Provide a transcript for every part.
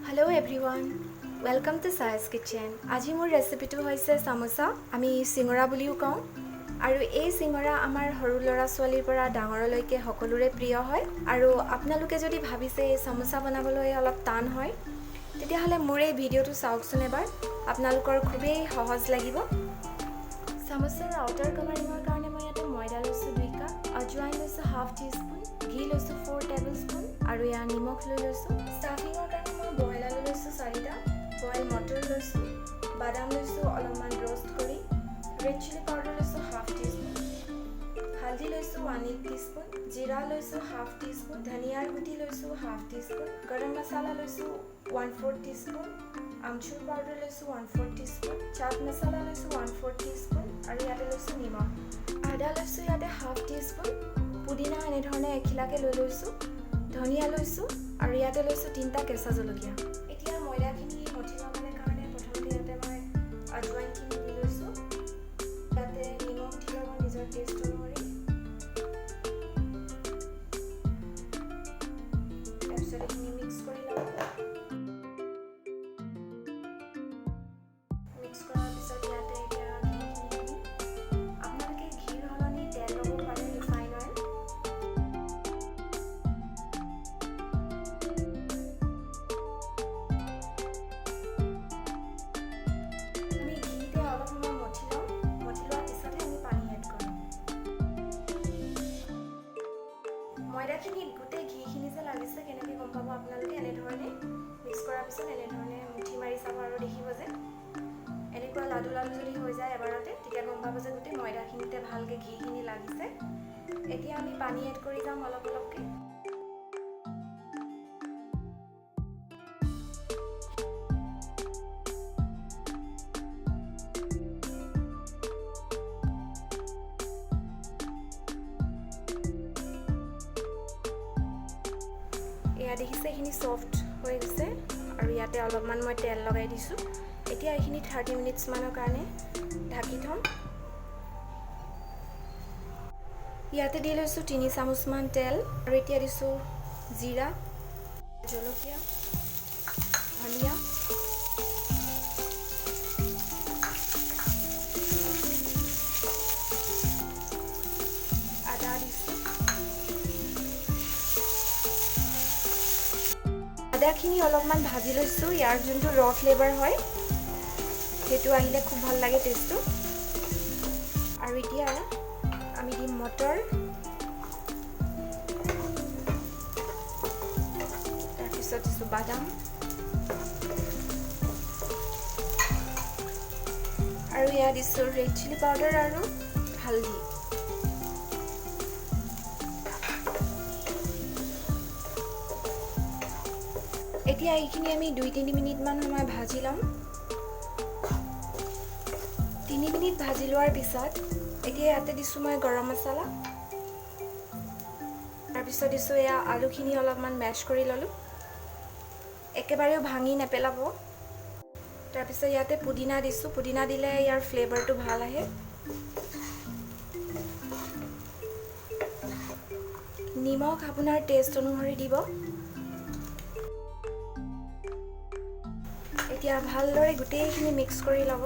Hello everyone, welcome to Sai's Kitchen. আজি মোৰ ৰেচিপিটো হৈছে সামোসা। আমি সিঙৰা বুলিও কওঁ আৰু এই সিঙৰা আমাৰ সৰু ল'ৰা ছোৱালীৰ পৰা ডাঙৰলৈকে সকলোৰে প্ৰিয় হয় আৰু আপোনালোকে যদি ভাবিছে এই সামোসা বনাবলৈ অলপ টান হয় তেতিয়াহ'লে মোৰ এই ভিডিঅ'টো চাওকচোন এবাৰ আপোনালোকৰ খুবেই সহজ লাগিব। সামোসাৰ আউটাৰ কভাৰিঙৰ কাৰণে মই ইয়াতে ময়দা লৈছোঁ 2 কাপ, আজৱাইন লৈছোঁ হাফ টিস্পুন, ঘি লৈছোঁ 4 টেবলস্পুন আৰু ইয়াৰ নিমখ লৈ লৈছোঁ। ষ্টাফিঙৰ কাৰণে মই বইল আলু লৈছোঁ 4টা, বইল মটৰ লৈছোঁ, বাদাম লৈছোঁ অলপমান ৰোষ্ট কৰি, ৰেড চিলি পাউডাৰ লৈছোঁ হাফ টিস্পুন, হালধি লৈছোঁ 1 টিস্পুন, জিৰা লৈছোঁ হাফ টিস্পুন, ধনিয়াৰ গুটি লৈছোঁ হাফ টিস্পুন, গৰম মছলা লৈছোঁ 1/4 টিস্পুন, আমচুৰ পাউডাৰ লৈছোঁ 1/4 টিস্পুন, চাট মছলা লৈছোঁ 1/4 টিস্পুন আৰু ইয়াতে লৈছোঁ নিমখ। আদা লৈছোঁ ইয়াতে হাফ টিস্পুন, পুদিনা এনেধৰণে এখিলাকে লৈ লৈছোঁ, ধনিয়া লৈছোঁ আৰু ইয়াতে লৈছোঁ 3টা কেঁচা জলকীয়া। এতিয়া ময়দাখিনি মঠি ল'বলৈ কাৰণে প্ৰথমতে ইয়াতে মই আজৱাইনখিনি দি লৈছোঁ, ইয়াতে নিমখ দি ল'ব নিজৰ টেষ্ট অনুসৰি, তাৰপিছত এইখিনি মিক্স কৰি ল'ব। মিক্স কৰাৰ পিছত ইয়াতে এতিয়া ঘিখিনি দিম। আপোনালোকে ঘিৰ সলনি তেল ল'ব পাৰে, ৰিফাইন অইল। আমি ঘিতে অলপ সময় মঠি লওঁ, মঠি লোৱাৰ পিছতহে আমি পানী এড কৰিম। ময়দাখিনিত গোটেই ঘিখিনি যে লাগিছে কেনেকৈ গম পাব আপোনালোকে, এনেধৰণে মিক্স কৰাৰ পিছত এনেধৰণে মুঠি মাৰি চাব আৰু দেখিব যে এনেকুৱা লাডু লাডু যদি হৈ যায় এবাৰতে তেতিয়া গম পাব যে গোটেই ময়দাখিনিতে ভালকৈ ঘিখিনি লাগিছে। এতিয়া আমি পানী এড কৰি যাম অলপ অলপকৈ। এয়া দেখিছে এইখিনি ছফ্ট হৈ গৈছে আৰু ইয়াতে অলপমান মই তেল লগাই দিছোঁ। এতিয়া এইখিনি 30 মিনিটছমানৰ কাৰণে ঢাকি থ'ম। ইয়াতে দি লৈছোঁ 3 চামুচমান তেল আৰু এতিয়া দিছোঁ জিৰা, জলকীয়া, ধনিয়া, আদা দিছোঁ। আদাখিনি অলপমান ভাজি লৈছোঁ, ইয়াৰ যোনটো ৰ ফ্লেভাৰ হয় সেইটো আহিলে খুব ভাল লাগে টেষ্টটো। আৰু এতিয়া আমি দিম মটৰ, তাৰপিছত দিছোঁ বাদাম আৰু এয়া দিছোঁ ৰেড চিলি পাউডাৰ আৰু হালধি। এতিয়া এইখিনি আমি 2-3 মিনিটমান সময় ভাজি ল'ম। 3 মিনিট ভাজি লোৱাৰ পিছত এতিয়া ইয়াতে দিছোঁ মই গৰম মছলা, তাৰপিছত দিছোঁ এয়া আলুখিনি অলপমান মেছ কৰি ল'লোঁ, একেবাৰেও ভাঙি নেপেলাব। তাৰপিছত ইয়াতে পুদিনা দিছোঁ, পুদিনা দিলে ইয়াৰ ফ্লেভাৰটো ভাল আহে। নিমখ আপোনাৰ টেষ্ট অনুসৰি দিব। এতিয়া ভালদৰে গোটেইখিনি মিক্স কৰি ল'ব।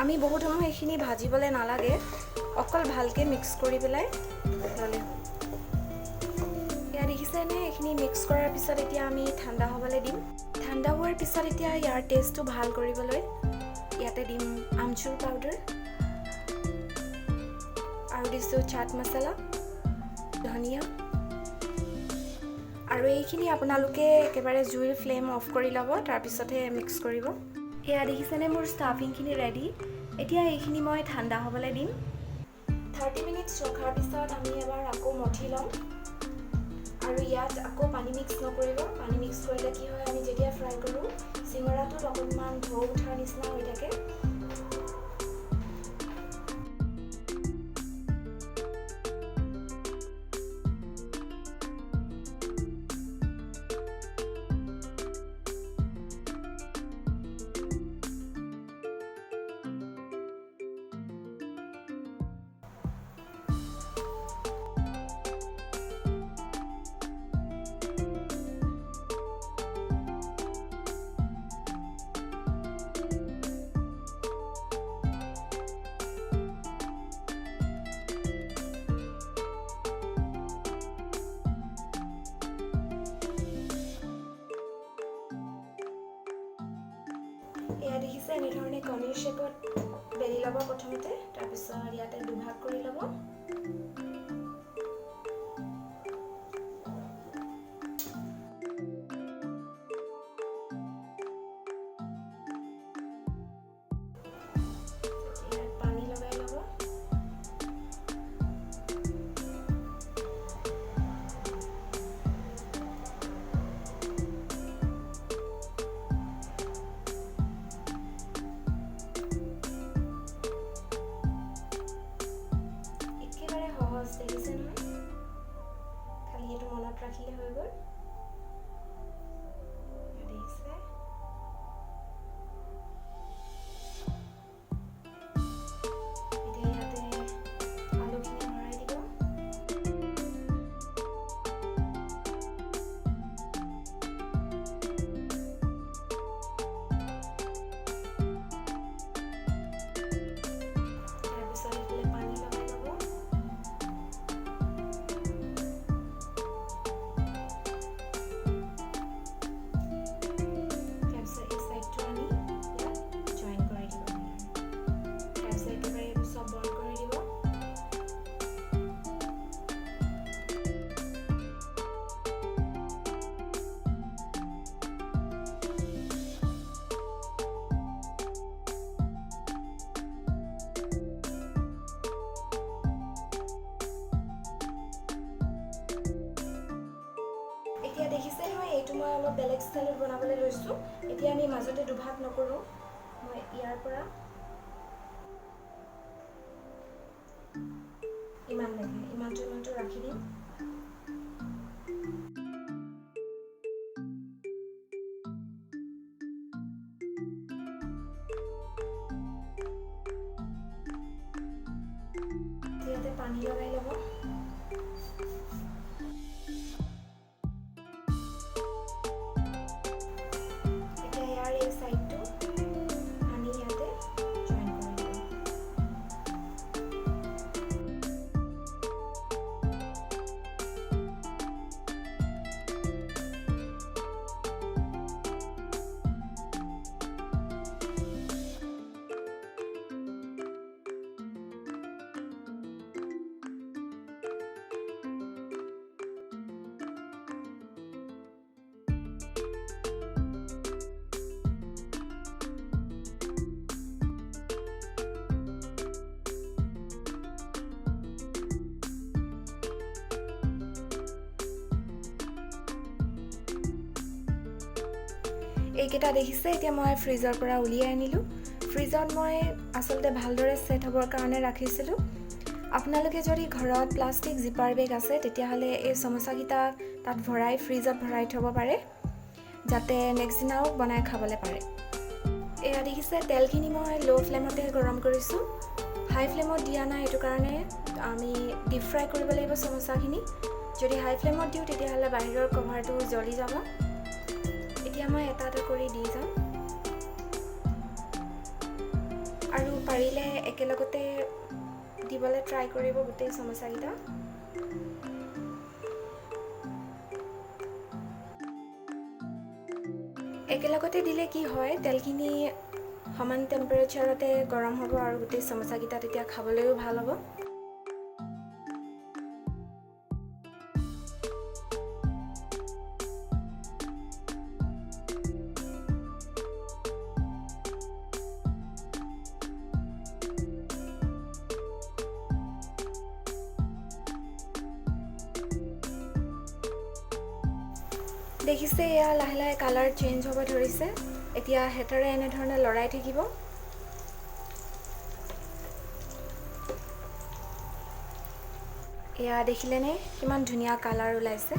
আমি বহুত সময় এইখিনি ভাজিবলৈ নালাগে, অকল ভালকৈ মিক্স কৰি পেলাই ল'লে হ'ল। এয়া দেখিছেনে, এইখিনি মিক্স কৰাৰ পিছত এতিয়া আমি ঠাণ্ডা হ'বলৈ দিম। ঠাণ্ডা হোৱাৰ পিছত এতিয়া ইয়াৰ টেষ্টটো ভাল কৰিবলৈ ইয়াতে দিম আমচুৰ পাউডাৰ আৰু দিছোঁ চাট মছলা, ধনিয়া আৰু এইখিনি আপোনালোকে একেবাৰে জুইৰ ফ্লেম অফ কৰি ল'ব, তাৰপিছতহে মিক্স কৰিব। এয়া দেখিছেনে মোৰ ষ্টাফিংখিনি ৰেডি। এতিয়া এইখিনি মই ঠাণ্ডা হ'বলৈ দিম। 30 মিনিটছ ৰখাৰ পিছত আমি এবাৰ আকৌ মঠি ল'ম আৰু ইয়াত আকৌ পানী মিক্স নকৰিব। পানী মিক্স কৰিলে কি হয়, আমি যেতিয়া ফ্ৰাই কৰোঁ চিঙৰাটোত অকণমান ঢৌ উঠাৰ নিচিনা হৈ থাকে। শ্বেপত বেলি ল'ব প্ৰথমতে, তাৰপিছত ইয়াতে দুভাগ কৰি ল'ব। পানী লগাই ল'ব। একেবাৰে সহজ, দেখিছে নহয়? খালি এইটো মনত ৰাখিলে হৈ গ'ল। দেখিছে? এতিয়া ইয়াতে আলুখিনি ভৰাই দিব। তাৰপিছত এইফালে পানী লগাই ল'ব। তাৰপিছত এই চাইডটো আনি ইয়াত জইন কৰি দিব। তাৰপিছত একেবাৰে এইবোৰ চব বইল কৰি দিব। এতিয়া দেখিছে নহয়, এইটো মই অলপ বেলেগ ষ্টাইলত বনাবলৈ লৈছোঁ। এতিয়া আমি মাজতে দুভাগ নকৰোঁ, মই ইয়াৰ পৰা ইমানটো ৰাখি দিম। ইয়াতে পানী লগাই ল'ব। এতিয়া ইয়াৰ এই চাইডটো আনি ইয়াতে জইন কৰি দিব। এইকেইটা দেখিছে, এতিয়া মই ফ্ৰিজৰ পৰা উলিয়াই আনিলোঁ। ফ্ৰিজত মই আচলতে ভালদৰে ছেট হ'বৰ কাৰণে ৰাখিছিলোঁ। আপোনালোকে যদি ঘৰত প্লাষ্টিক জিপাৰ বেগ আছে, তেতিয়াহ'লে এই সমোচাকেইটা তাত ভৰাই ফ্ৰিজত ভৰাই থ'ব পাৰে, যাতে নেক্সট দিনাও বনাই খাবলৈ পাৰে। এয়া দেখিছে, তেলখিনি মই ল' ফ্লেমতে গৰম কৰিছোঁ, হাই ফ্লেমত দিয়া নাই। এইটো কাৰণে আমি ডিপ ফ্ৰাই কৰিব লাগিব সমোচাখিনি। যদি হাই ফ্লেমত দিওঁ, তেতিয়াহ'লে বাহিৰৰ কভাৰটো জ্বলি যাব। এতিয়া মই এটা এটা কৰি দি যাম, আৰু পাৰিলে একেলগতে দিবলৈ ট্ৰাই কৰিব গোটেই সমোচাকেইটা। একেলগতে দিলে কি হয়, তেলখিনি সমান টেম্পাৰেচাৰতে গৰম হ'ব আৰু গোটেই সমোচাকেইটা তেতিয়া খাবলৈও ভাল হ'ব। দেখিছে, এয়া লাহে লাহে কালাৰ চেঞ্জ হ'ব ধৰিছে। এতিয়া হেতাৰে এনেধৰণে লৰাই থাকিব। এয়া দেখিলেনে কিমান ধুনীয়া কালাৰ ওলাইছে।